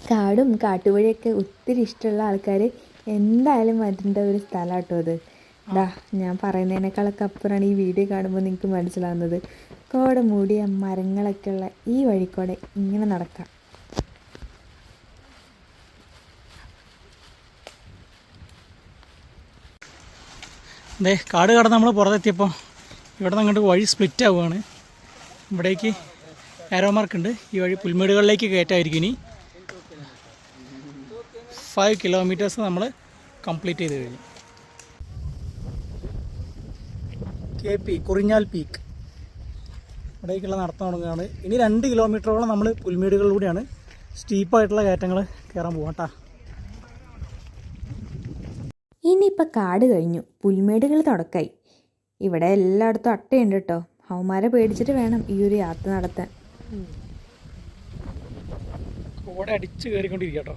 കാടും കാട്ടുവഴിയൊക്കെ ഒത്തിരി ഇഷ്ടമുള്ള ആൾക്കാർ എന്തായാലും വരേണ്ട ഒരു സ്ഥലം കേട്ടോ അത്. ഞാൻ പറയുന്നതിനേക്കാളൊക്കെ അപ്പുറമാണ് ഈ വീഡിയോ കാണുമ്പോൾ നിങ്ങൾക്ക് മനസ്സിലാവുന്നത്. കോട മൂടിയ മരങ്ങളൊക്കെ ഉള്ള ഈ വഴിക്കൂടെ ഇങ്ങനെ നടക്കാം. കാട് കടന്ന് നമ്മൾ പുറത്തെത്തിയപ്പോൾ ഇവിടെ നിന്ന് അങ്ങോട്ട് വഴി സ്പ്ലിറ്റ് ആവുകയാണ്. ഇവിടേക്ക് ആരോ മാർക്കുണ്ട്. ഈ വഴി പുൽമേടുകളിലേക്ക് കയറ്റായിരിക്കും. ഇനി 5 കിലോമീറ്റേഴ്സ് നമ്മൾ കംപ്ലീറ്റ് ചെയ്ത് കഴിഞ്ഞു. KP കുറിഞ്ഞാൽ പീക്ക് ഇവിടേക്കുള്ള നടത്തം തുടങ്ങുകയാണ്. ഇനി 2 കിലോമീറ്ററോളം നമ്മൾ പുൽമേടുകളിലൂടെയാണ് സ്റ്റീപ്പായിട്ടുള്ള കയറ്റങ്ങൾ കയറാൻ പോകാം കേട്ടോ. ഇനിയിപ്പോൾ കാട് കഴിഞ്ഞു, പുൽമേടുകൾ തുടക്കായി. ഇവിടെ എല്ലായിടത്തും അട്ടയുണ്ട് കേട്ടോ. അവന്മാരെ പേടിച്ചിട്ട് വേണം ഈ ഒരു യാത്ര നടത്താൻ. കോട അടിച്ച് കയറിക്കൊണ്ടിരിക്കുക കേട്ടോ.